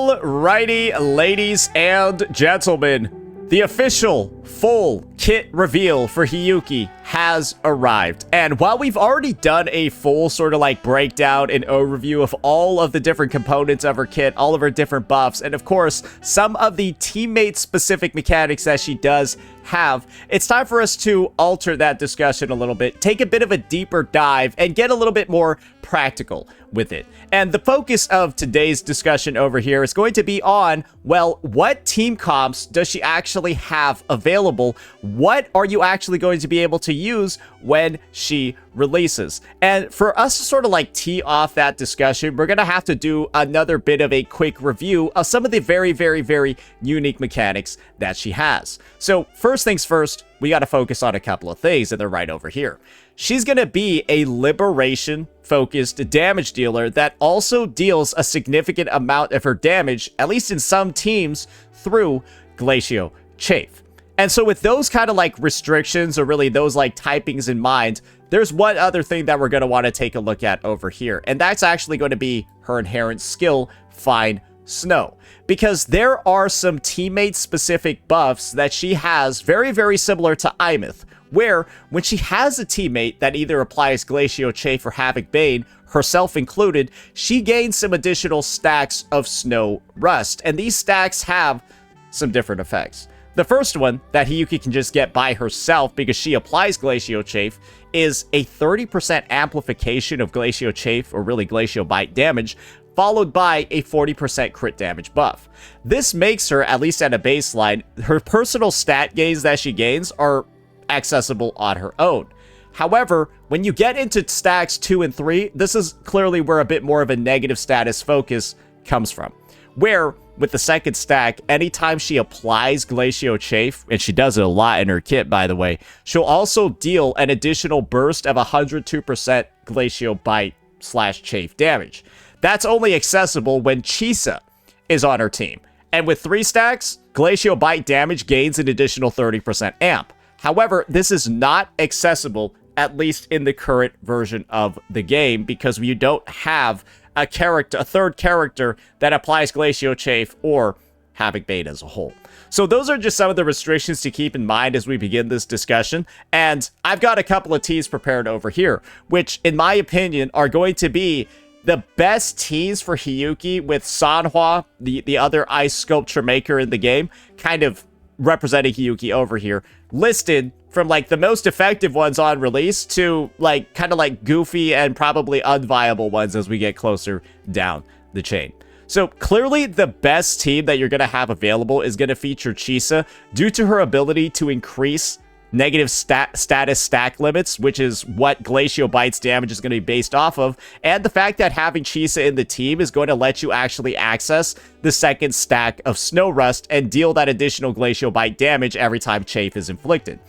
Alrighty, ladies and gentlemen, the official full kit reveal for Hiyuki has arrived. And while we've already done a full sort of like breakdown and overview of all of the different components of her kit, all of her different buffs, and of course, some of the teammate specific mechanics that she does have, it's time for us to alter that discussion a little bit, take a bit of a deeper dive, and get a little bit more practical with it. And the focus of today's discussion over here is going to be on, well, what team comps does she actually have available? What are you actually going to be able to use when she releases? And for us to sort of like tee off that discussion, we're going to have to do another bit of a quick review of some of the very unique mechanics that she has. So first things first, we got to focus on a couple of things, and they're right over here. She's going to be a liberation-focused damage dealer that also deals a significant amount of her damage, at least in some teams, through Glacio Chafe. And so with those kind of like restrictions, or really those like typings in mind, there's one other thing that we're going to want to take a look at over here. And that's actually going to be her inherent skill, Find Snow. Because there are some teammate-specific buffs that she has very similar to Imeth, where when she has a teammate that either applies Glacio Chafe or Havoc Bane, herself included, she gains some additional stacks of Snow Rust. And these stacks have some different effects. The first one that Hiyuki can just get by herself because she applies Glacio Chafe is a 30% amplification of Glacio Chafe, or really Glacio Bite damage, followed by a 40% crit damage buff. This makes her, at least at a baseline, her personal stat gains that she gains are accessible on her own. However, when you get into stacks 2 and 3, this is clearly where a bit more of a negative status focus comes from. Where, with the second stack, anytime she applies Glacio Chafe, and she does it a lot in her kit, by the way, she'll also deal an additional burst of 102% Glacio Bite / Chafe damage. That's only accessible when Chisa is on her team. And with 3 stacks, Glacio Bite damage gains an additional 30% amp. However, this is not accessible, at least in the current version of the game, because you don't have a third character that applies Glacio Chafe or Havoc Bane as a whole. So those are just some of the restrictions to keep in mind as we begin this discussion. And I've got a couple of teas prepared over here, which in my opinion are going to be the best teas for Hiyuki, with Sanhua, the other ice sculpture maker in the game, kind of representing Hiyuki over here, listed from like the most effective ones on release to like kind of like goofy and probably unviable ones as we get closer down the chain. So clearly the best team that you're going to have available is going to feature Chisa due to her ability to increase negative status stack limits, which is what Glacio Bite's damage is going to be based off of, and the fact that having Chisa in the team is going to let you actually access the second stack of Snow Rust and deal that additional Glacio Bite damage every time Chafe is inflicted.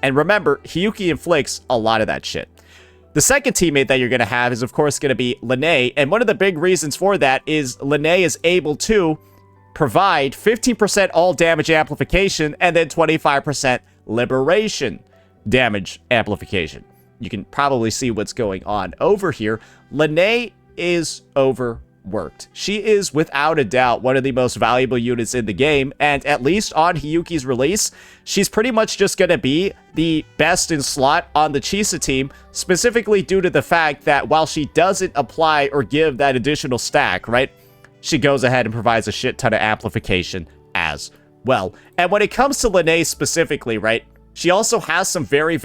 And remember, Hiyuki inflicts a lot of that shit. The second teammate that you're going to have is, of course, going to be Linne, and one of the big reasons for that is Linne is able to provide 15% all damage amplification and then 25% liberation damage amplification. You can probably see what's going on over here. Linne is overworked. She is without a doubt one of the most valuable units in the game, and at least on Hiyuki's release, she's pretty much just going to be the best in slot on the Chisa team, specifically due to the fact that while she doesn't apply or give that additional stack, right, she goes ahead and provides a shit ton of amplification as well. And when it comes to Linne specifically, right, she also has some very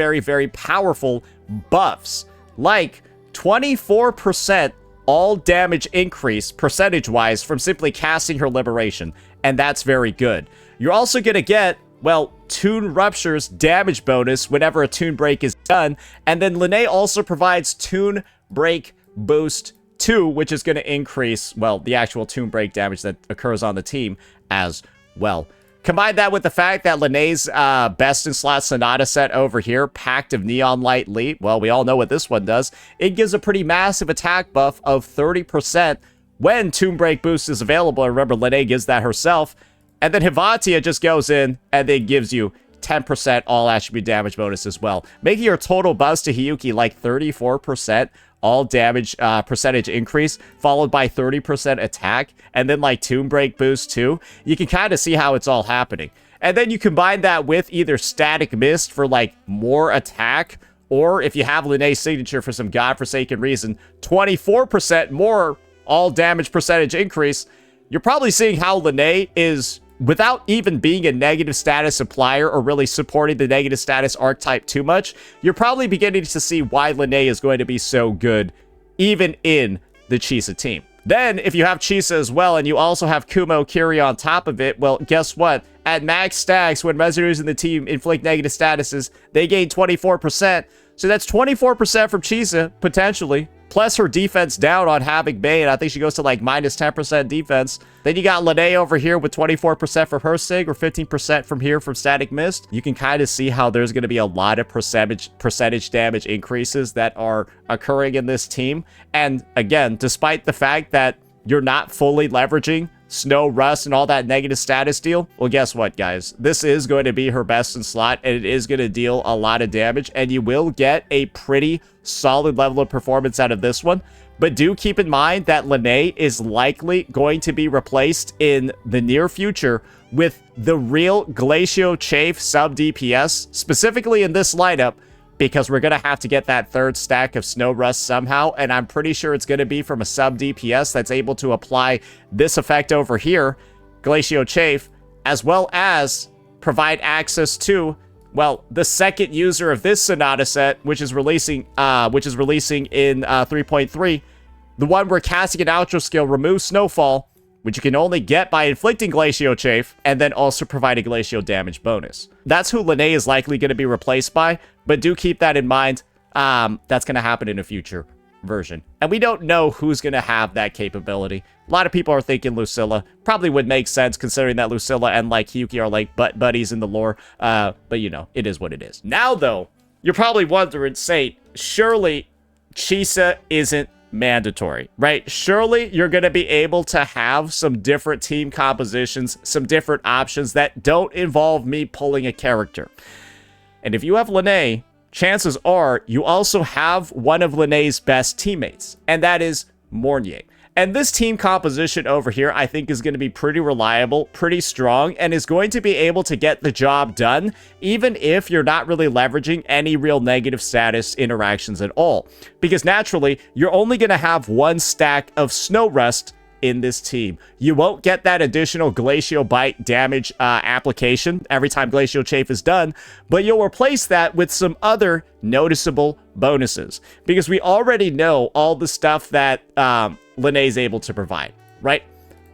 powerful buffs, like 24% all damage increase percentage-wise from simply casting her Liberation, and that's very good. You're also going to get, well, Toon Rupture's damage bonus whenever a Toon Break is done, and then Linne also provides Toon Break Boost 2, which is going to increase, well, the actual Toon Break damage that occurs on the team as well. Combine that with the fact that Linne's best in slot Sonata set over here, Pact of Neon Light Leap, well, we all know what this one does. It gives a pretty massive attack buff of 30% when Toon Break Boost is available. And remember, Linne gives that herself. And then Hivatia just goes in and then gives you 10% all attribute damage bonus as well, making your total buffs to Hiyuki like 34% all damage percentage increase, followed by 30% attack, and then like Tomb Break boost too. You can kind of see how it's all happening. And then you combine that with either Static Mist for like more attack, or if you have Linnea's signature for some godforsaken reason, 24% more all damage percentage increase. You're probably seeing how Linnea is, without even being a negative status supplier or really supporting the negative status archetype too much, you're probably beginning to see why Linnea is going to be so good, even in the Chisa team. Then, if you have Chisa as well, and you also have Kumo Kiri on top of it, well, guess what? At max stacks, when residues in the team inflict negative statuses, they gain 24%. So that's 24% from Chisa, potentially. Plus her defense down on having Bane. I think she goes to like minus 10% defense. Then you got Linnea over here with 24% from her sig, or 15% from here from Static Mist. You can kind of see how there's going to be a lot of percentage damage increases that are occurring in this team. And again, despite the fact that you're not fully leveraging Snow Rust and all that negative status deal, well, guess what, guys? This is going to be her best in slot, and it is going to deal a lot of damage, and you will get a pretty solid level of performance out of this one. But do keep in mind that Linnea is likely going to be replaced in the near future with the real Glacio Chafe sub DPS, specifically in this lineup, because we're going to have to get that third stack of Snow Rust somehow, and I'm pretty sure it's going to be from a sub DPS that's able to apply this effect over here, Glacio Chafe, as well as provide access to, well, the second user of this Sonata set, which is releasing in 3.3, the one where casting an outro skill removes Snowfall, which you can only get by inflicting Glacio Chafe, and then also provide a Glacio damage bonus. That's who Linnea is likely going to be replaced by, but do keep that in mind. That's going to happen in a future version. And we don't know who's going to have that capability. A lot of people are thinking Lucilla. Probably would make sense considering that Lucilla and like Hiyuki are like butt buddies in the lore. But you know, it is what it is. Now though, you're probably wondering, say, surely Chisa isn't mandatory, right? Surely you're going to be able to have some different team compositions, some different options that don't involve me pulling a character. And if you have Linnea, chances are you also have one of Linnea's best teammates, and that is Mornier. And this team composition over here, I think, is going to be pretty reliable, pretty strong, and is going to be able to get the job done, even if you're not really leveraging any real negative status interactions at all. Because naturally, you're only going to have one stack of Snow Rust in this team. You won't get that additional Glacio Bite damage application every time Glacio Chafe is done, but you'll replace that with some other noticeable bonuses. Because we already know all the stuff that Linnea is able to provide, right?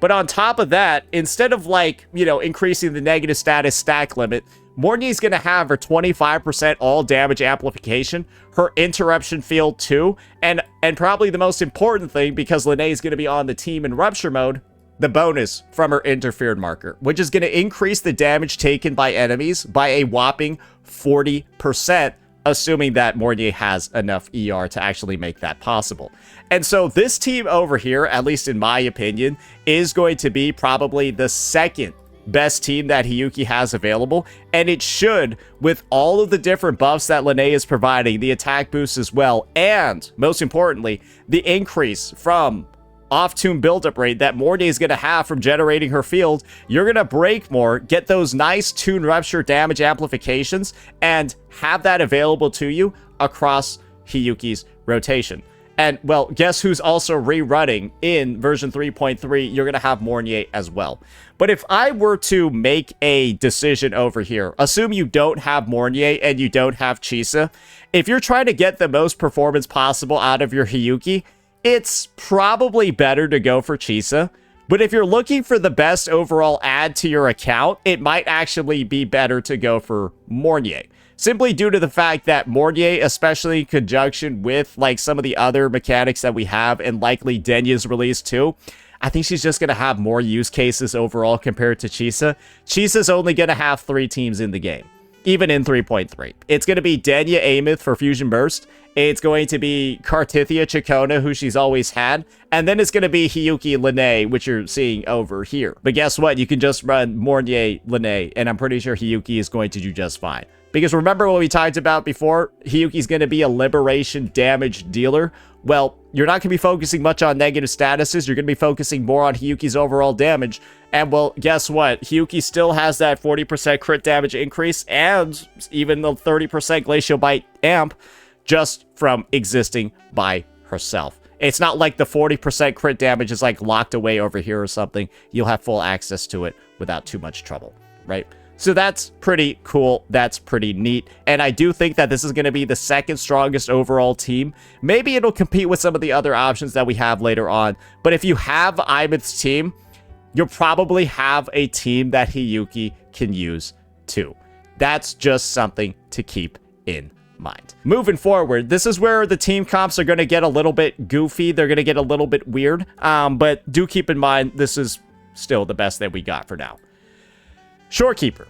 But on top of that, instead of like, you know, increasing the negative status stack limit, Mornier's going to have her 25% all damage amplification, her interruption field too, and probably the most important thing, because Linnea is going to be on the team in Rupture mode, the bonus from her interfered marker, which is going to increase the damage taken by enemies by a whopping 40%, assuming that Mornier has enough ER to actually make that possible. And so this team over here, at least in my opinion, is going to be probably the second best team that Hiyuki has available, and it should, with all of the different buffs that Linnea is providing, the attack boost as well, and most importantly, the increase from off-tune build-up rate that Mornier is going to have from generating her field. You're going to break more, get those nice tune rupture damage amplifications, and have that available to you across Hiyuki's rotation. And, well, guess who's also rerunning in version 3.3? You're going to have Mornier as well. But if I were to make a decision over here, assume you don't have Mornier and you don't have Chisa, if you're trying to get the most performance possible out of your Hiyuki, it's probably better to go for Chisa. But if you're looking for the best overall add to your account, it might actually be better to go for Mornier. Simply due to the fact that Mornier, especially in conjunction with like some of the other mechanics that we have, and likely Denya's release too, I think she's just going to have more use cases overall compared to Chisa. Chisa's only going to have 3 teams in the game, even in 3.3. It's going to be Denya Amith for Fusion Burst. It's going to be Cartethyia Chikona, who she's always had. And then it's going to be Hiyuki Linnea, which you're seeing over here. But guess what? You can just run Mornier Linnea, and I'm pretty sure Hiyuki is going to do just fine. Because remember what we talked about before? Hiyuki's going to be a liberation damage dealer. Well, you're not going to be focusing much on negative statuses. You're going to be focusing more on Hiyuki's overall damage. And well, guess what? Hiyuki still has that 40% crit damage increase and even the 30% Glacio Bite amp just from existing by herself. It's not like the 40% crit damage is like locked away over here or something. You'll have full access to it without too much trouble, right? So that's pretty cool. That's pretty neat. And I do think that this is going to be the second strongest overall team. Maybe it'll compete with some of the other options that we have later on. But if you have Imith's team, you'll probably have a team that Hiyuki can use too. That's just something to keep in mind. Moving forward, this is where the team comps are going to get a little bit goofy. They're going to get a little bit weird. But do keep in mind, this is still the best that we got for now. Shorekeeper.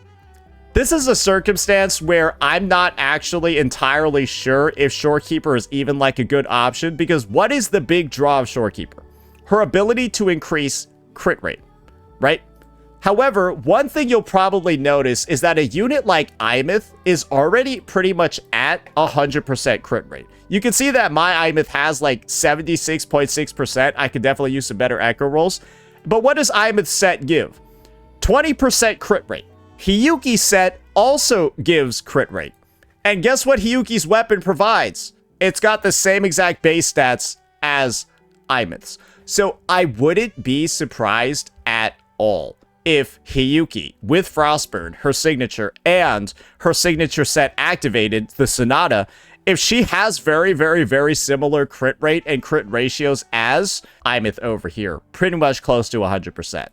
This is a circumstance where I'm not actually entirely sure if Shorekeeper is even like a good option, because what is the big draw of Shorekeeper? Her ability to increase crit rate, right? However, one thing you'll probably notice is that a unit like Imith is already pretty much at 100% crit rate. You can see that my Imith has like 76.6%. I could definitely use some better echo rolls. But what does Imith's set give? 20% crit rate. Hiyuki's set also gives crit rate. And guess what Hiyuki's weapon provides? It's got the same exact base stats as Imith's. So I wouldn't be surprised at all if Hiyuki, with Frostburn, her signature, and her signature set activated, the Sonata, if she has very, very, very similar crit rate and crit ratios as Imith over here, pretty much close to 100%.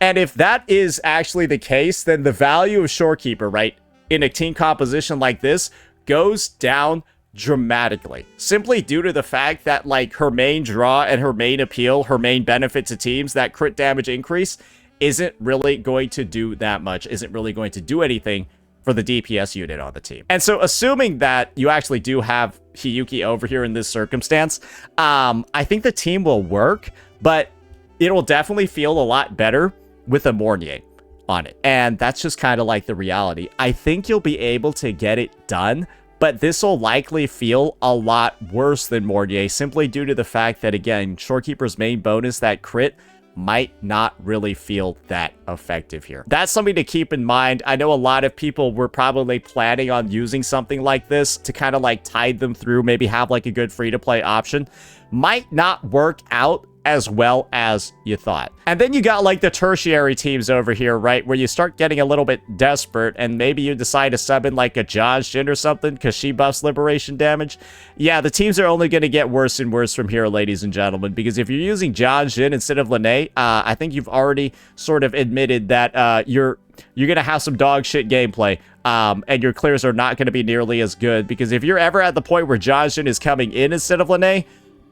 And if that is actually the case, then the value of Shorekeeper, right, in a team composition like this goes down dramatically. Simply due to the fact that, like, her main draw and her main appeal, her main benefit to teams, that crit damage increase, isn't really going to do that much, isn't really going to do anything for the DPS unit on the team. And so assuming that you actually do have Hiyuki over here in this circumstance, I think the team will work, but it will definitely feel a lot better with a Mornier on it. And that's just kind of like the reality. I think you'll be able to get it done, but this will likely feel a lot worse than Mornier, simply due to the fact that, again, Shorekeeper's main bonus, that crit, might not really feel that effective here. That's something to keep in mind. I know a lot of people were probably planning on using something like this to kind of like tide them through, maybe have like a good free-to-play option. Might not work out as well as you thought. And then you got like the tertiary teams over here, right, where you start getting a little bit desperate and maybe you decide to sub in like a Jin or something because she buffs liberation damage. Yeah, the teams are only going to get worse and worse from here, ladies and gentlemen, because if you're using Jin instead of Lene, I think you've already sort of admitted that you're going to have some dog shit gameplay, and your clears are not going to be nearly as good, because if you're ever at the point where Jin is coming in instead of Lene,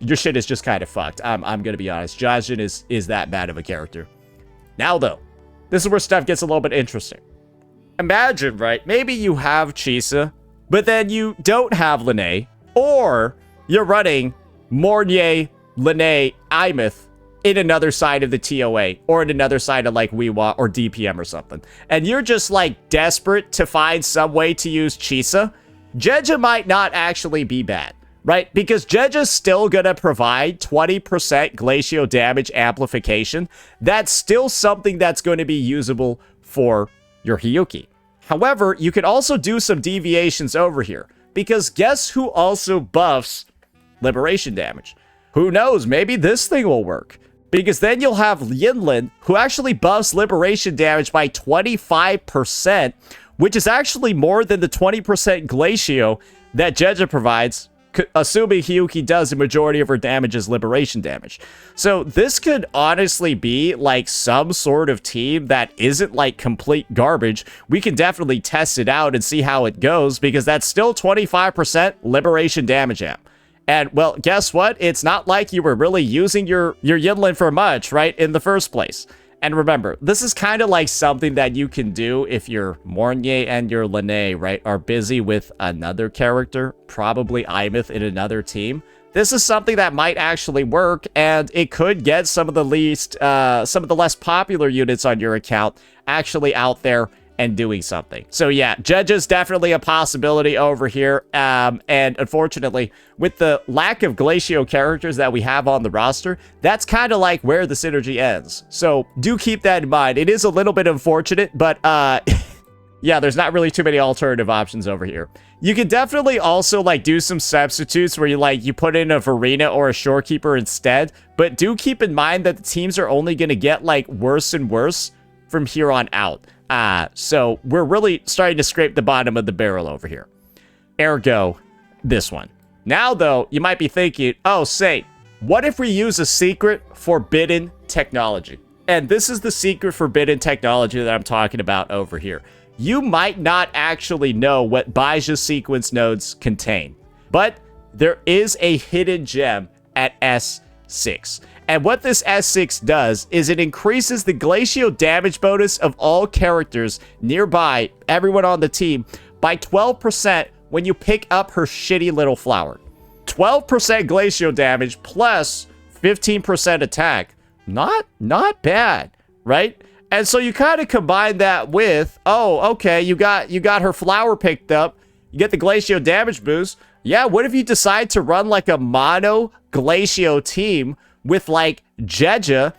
your shit is just kind of fucked. I'm going to be honest. Jin is that bad of a character. Now, though, this is where stuff gets a little bit interesting. Imagine, right? Maybe you have Chisa, but then you don't have Lene, or you're running Mornier, Lene, Imith in another side of the TOA, or in another side of like Weewa or DPM or something. And you're just like desperate to find some way to use Chisa. Jeja might not actually be bad, right? Because Jeja's still going to provide 20% Glacio damage amplification. That's still something that's going to be usable for your Hiyuki. However, you can also do some deviations over here, because guess who also buffs liberation damage? Who knows? Maybe this thing will work. Because then you'll have Yinlin, who actually buffs liberation damage by 25%, which is actually more than the 20% Glacio that Jeja provides, assuming Hiyuki does the majority of her damage as liberation damage. So this could honestly be like some sort of team that isn't like complete garbage. We can definitely test it out and see how it goes, because that's still 25% liberation damage amp. And, well, guess what? It's not like you were really using your Yinlin for much, right, in the first place. And remember, this is kind of like something that you can do if your Mornier and your Lene, right, are busy with another character, probably Imith in another team. This is something that might actually work, and it could get some of the less popular units on your account actually out there and doing something. So yeah, Jeja's definitely a possibility over here. And unfortunately, with the lack of Glacio characters that we have on the roster, that's kind of like where the synergy ends. So do keep that in mind. It is a little bit unfortunate, but yeah, there's not really too many alternative options over here. You can definitely also like do some substitutes where you put in a Varina or a Shorekeeper instead, but do keep in mind that the teams are only going to get like worse and worse from here on out. So we're really starting to scrape the bottom of the barrel over here. Ergo, this one. Now though, you might be thinking, oh, say, what if we use a secret forbidden technology? And this is the secret forbidden technology that I'm talking about over here. You might not actually know what Baizha sequence nodes contain, but there is a hidden gem at S6. And what this S6 does is it increases the Glacio damage bonus of all characters nearby, everyone on the team, by 12% when you pick up her shitty little flower. 12% Glacio damage plus 15% attack. Not bad, right? And so you kind of combine that with, oh, okay, you got her flower picked up, you get the Glacio damage boost. Yeah, what if you decide to run like a mono Glacio team with like Jeja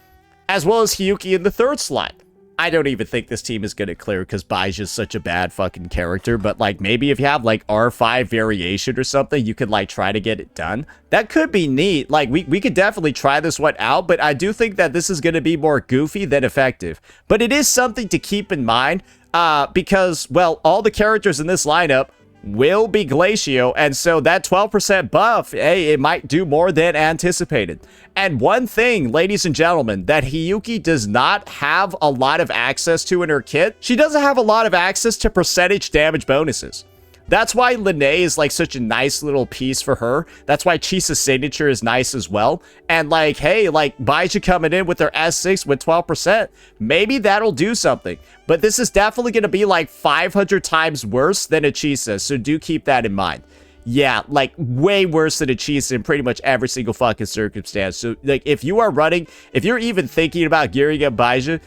as well as Hiyuki in the third slot? I don't even think this team is going to clear because Baizha's such a bad fucking character, but like maybe if you have like R5 variation or something, you could like try to get it done. That could be neat. Like we could definitely try this one out, but I do think that this is going to be more goofy than effective. But it is something to keep in mind because, well, all the characters in this lineup will be Glacio, and so that 12% buff, hey, it might do more than anticipated. And one thing, ladies and gentlemen, that Hiyuki does not have a lot of access to in her kit, she doesn't have a lot of access to percentage damage bonuses. That's why Linne is like such a nice little piece for her. That's why Chisa's signature is nice as well. And like, hey, like Baizha coming in with their S6 with 12%, maybe that'll do something. But this is definitely going to be like 500 times worse than a Chisa, so do keep that in mind. Yeah, like way worse than a Chisa in pretty much every single fucking circumstance. So like if you are running, if you're even thinking about gearing up Baizha,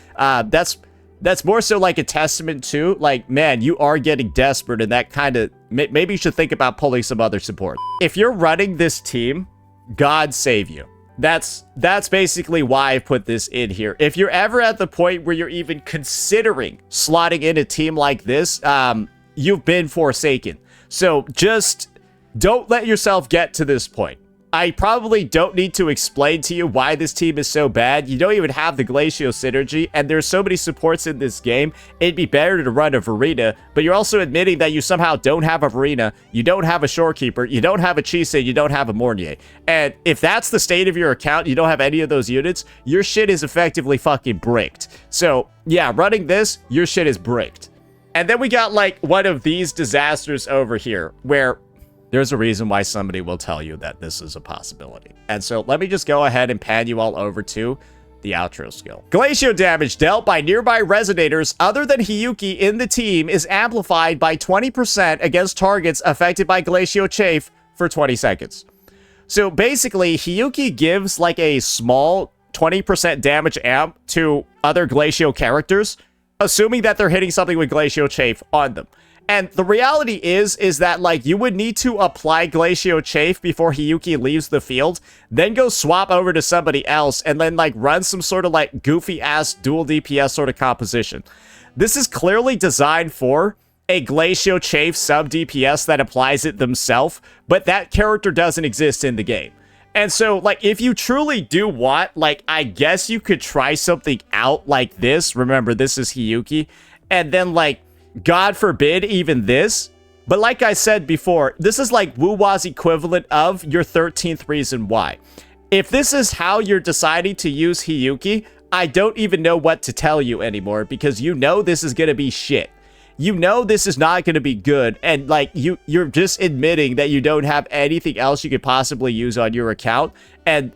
that's more so like a testament to, like, man, you are getting desperate, and that kind of, maybe you should think about pulling some other support. If you're running this team, God save you. That's basically why I put this in here. If you're ever at the point where you're even considering slotting in a team like this, you've been forsaken. So just don't let yourself get to this point. I probably don't need to explain to you why this team is so bad. You don't even have the Glacio synergy, and there's so many supports in this game. It'd be better to run a Varina, but you're also admitting that you somehow don't have a Varina, you don't have a Shorekeeper, you don't have a Chisa, you don't have a Mornier. And if that's the state of your account, you don't have any of those units, your shit is effectively fucking bricked. So yeah, running this, your shit is bricked. And then we got like one of these disasters over here, where there's a reason why somebody will tell you that this is a possibility. And so let me just go ahead and pan you all over to the outro skill. Glacio damage dealt by nearby resonators other than Hiyuki in the team is amplified by 20% against targets affected by Glacio Chafe for 20 seconds. So basically, Hiyuki gives like a small 20% damage amp to other Glacio characters, assuming that they're hitting something with Glacio Chafe on them. And the reality is that, like, you would need to apply Glacio Chafe before Hiyuki leaves the field, then go swap over to somebody else, and then, like, run some sort of, like, goofy-ass dual DPS sort of composition. This is clearly designed for a Glacio Chafe sub-DPS that applies it themselves, but that character doesn't exist in the game. And so, like, if you truly do want, like, I guess you could try something out like this. Remember, this is Hiyuki. And then, like, God forbid even this. But like I said before, this is like Wu-Wa's equivalent of your 13th reason why. If this is how you're deciding to use Hiyuki, I don't even know what to tell you anymore, because you know this is going to be shit. You know this is not going to be good, and like you're just admitting that you don't have anything else you could possibly use on your account, and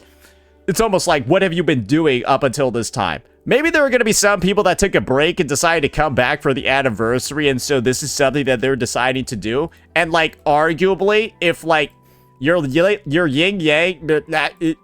it's almost like, what have you been doing up until this time? Maybe there are going to be some people that took a break and decided to come back for the anniversary, and so this is something that they're deciding to do. And like, arguably, if like your yin yang,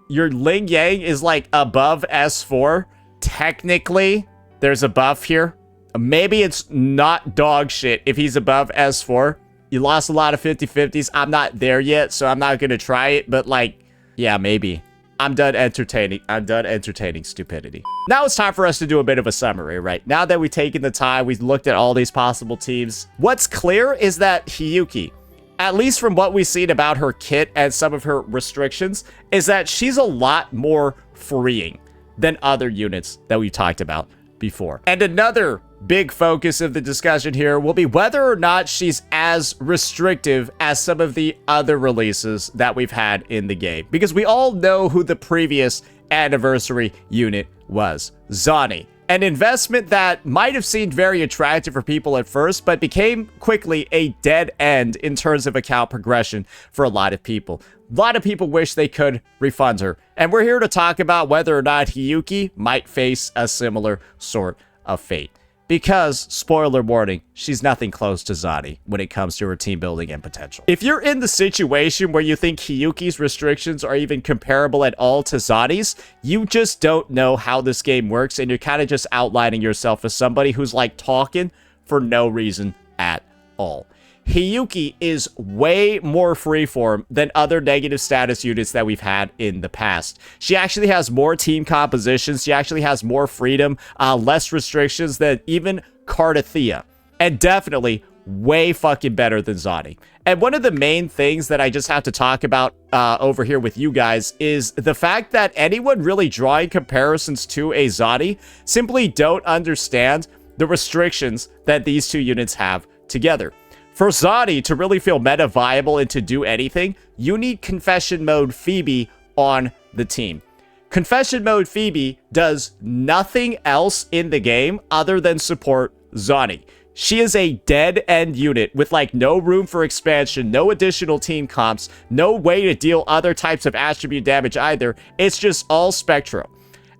your ling yang is like above S4, technically there's a buff here. Maybe it's not dog shit if he's above S4. You lost a lot of 50-50s. I'm not there yet, so I'm not going to try it. But, like, yeah, maybe. I'm done entertaining. I'm done entertaining stupidity. Now it's time for us to do a bit of a summary, right? Now that we've taken the time, we've looked at all these possible teams. What's clear is that Hiyuki, at least from what we've seen about her kit and some of her restrictions, is that she's a lot more freeing than other units that we've talked about before. And another big focus of the discussion here will be whether or not she's as restrictive as some of the other releases that we've had in the game. Because we all know who the previous anniversary unit was. Zani. An investment that might have seemed very attractive for people at first, but became quickly a dead end in terms of account progression for a lot of people. A lot of people wish they could refund her. And we're here to talk about whether or not Hiyuki might face a similar sort of fate. Because, spoiler warning, she's nothing close to Zani when it comes to her team building and potential. If you're in the situation where you think Hiyuki's restrictions are even comparable at all to Zani's, you just don't know how this game works, and you're kind of just outlining yourself as somebody who's like talking for no reason at all. Hiyuki is way more freeform than other negative status units that we've had in the past. She actually has more team compositions. She actually has more freedom, less restrictions than even Cartethyia. And definitely way fucking better than Zani. And one of the main things that I just have to talk about over here with you guys is the fact that anyone really drawing comparisons to a Zani simply don't understand the restrictions that these two units have together. For Zani to really feel meta viable and to do anything, you need Confession Mode Phoebe on the team. Confession Mode Phoebe does nothing else in the game other than support Zani. She is a dead-end unit with like no room for expansion, no additional team comps, no way to deal other types of attribute damage either. It's just all Spectro.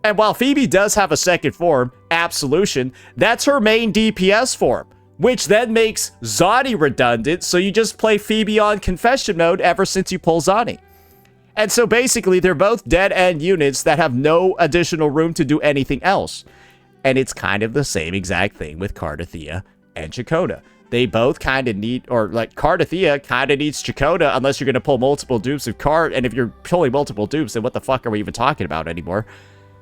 And while Phoebe does have a second form, Absolution, that's her main DPS form, which then makes Zani redundant, so you just play Phoebe on Confession Mode ever since you pull Zani. And so basically, they're both dead-end units that have no additional room to do anything else. And it's kind of the same exact thing with Cartethyia and Chakota. They both kind of need, or like Cartethyia kind of needs Chakota unless you're going to pull multiple dupes of Cart, and if you're pulling multiple dupes, then what the fuck are we even talking about anymore?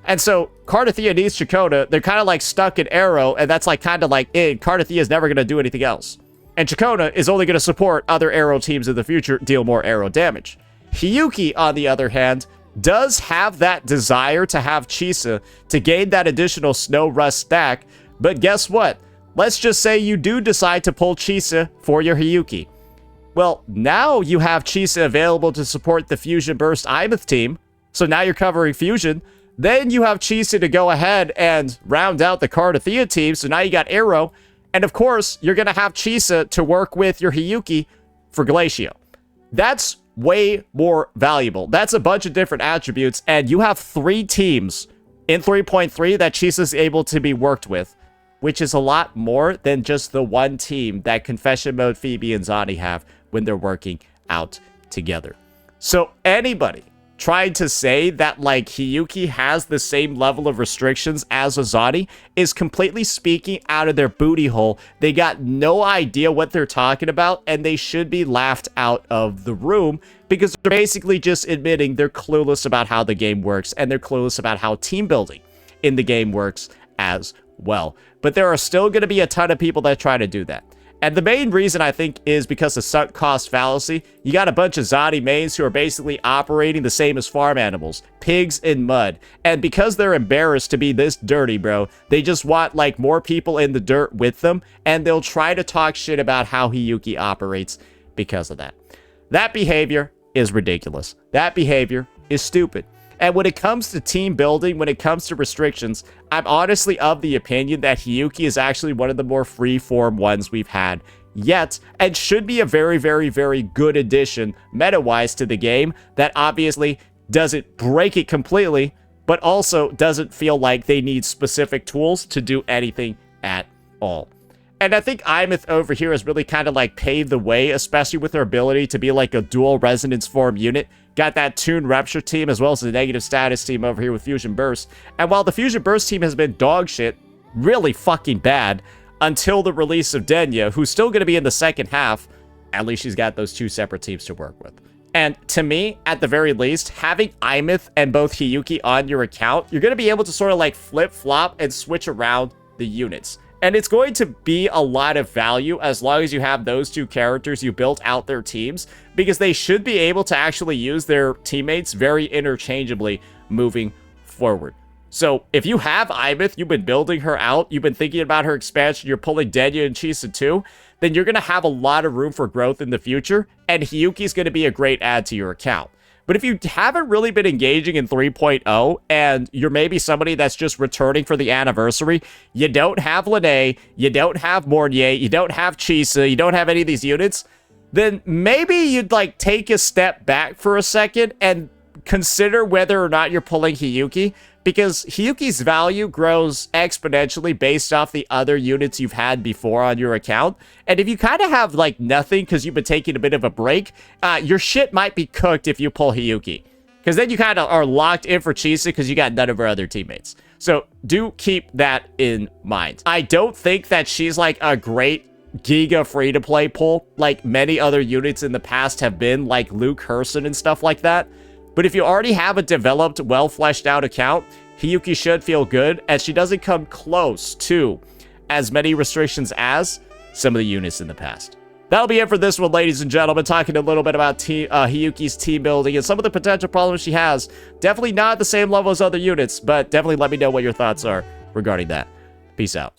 And so, Cartethyia needs Chakota. They're kind of like stuck in Arrow, and that's like kind of like it. Cartethyia is never going to do anything else. And Chakota is only going to support other Arrow teams in the future, deal more Arrow damage. Hiyuki, on the other hand, does have that desire to have Chisa to gain that additional Snow Rust stack, but guess what? Let's just say you do decide to pull Chisa for your Hiyuki. Well, now you have Chisa available to support the Fusion Burst Imeth team, so now you're covering Fusion. Then you have Chisa to go ahead and round out the Cartethyia team, so now you got Arrow. And of course, you're going to have Chisa to work with your Hiyuki for Glacio. That's way more valuable. That's a bunch of different attributes, and you have 3 teams in 3.3 that Chisa's able to be worked with, which is a lot more than just the one team that Confession Mode Phoebe and Zani have when they're working out together. So anybody trying to say that like Hiyuki has the same level of restrictions as a Zani is completely speaking out of their booty hole. They got no idea what they're talking about, and they should be laughed out of the room because they're basically just admitting they're clueless about how the game works, and they're clueless about how team building in the game works as well. But there are still going to be a ton of people that try to do that. And the main reason, I think, is because of sunk cost fallacy. You got a bunch of Zani mains who are basically operating the same as farm animals, pigs in mud. And because they're embarrassed to be this dirty, bro, they just want, like, more people in the dirt with them, and they'll try to talk shit about how Hiyuki operates because of that. That behavior is ridiculous. That behavior is stupid. And when it comes to team building, when it comes to restrictions, I'm honestly of the opinion that Hiyuki is actually one of the more free-form ones we've had yet, and should be a very, very, very good addition, meta-wise, to the game that obviously doesn't break it completely, but also doesn't feel like they need specific tools to do anything at all. And I think Imeth over here has really kind of like paved the way, especially with her ability to be like a dual resonance form unit. Got that Toon Rupture team as well as the negative status team over here with Fusion Burst. And while the Fusion Burst team has been dog shit, really fucking bad, until the release of Denya, who's still going to be in the second half. At least she's got those 2 separate teams to work with. And to me, at the very least, having Imeth and both Hiyuki on your account, you're going to be able to sort of like flip-flop and switch around the units. And it's going to be a lot of value as long as you have those 2 characters you built out their teams, because they should be able to actually use their teammates very interchangeably moving forward. So if you have Imeth, you've been building her out, you've been thinking about her expansion, you're pulling Denya and Chisa too, then you're going to have a lot of room for growth in the future, and Hiyuki's going to be a great add to your account. But if you haven't really been engaging in 3.0, and you're maybe somebody that's just returning for the anniversary, you don't have Lene, you don't have Mornier, you don't have Chisa, you don't have any of these units, then maybe you'd like take a step back for a second and consider whether or not you're pulling Hiyuki, because Hiyuki's value grows exponentially based off the other units you've had before on your account. And if you kind of have like nothing because you've been taking a bit of a break, your shit might be cooked if you pull Hiyuki, because then you kind of are locked in for Chisa because you got none of her other teammates. So do keep that in mind. I don't think that she's like a great Giga free-to-play pull like many other units in the past have been, like Luke Herson and stuff like that. But if you already have a developed, well-fleshed-out account, Hiyuki should feel good, as she doesn't come close to as many restrictions as some of the units in the past. That'll be it for this one, ladies and gentlemen, talking a little bit about Hiyuki's team building and some of the potential problems she has. Definitely not at the same level as other units, but definitely let me know what your thoughts are regarding that. Peace out.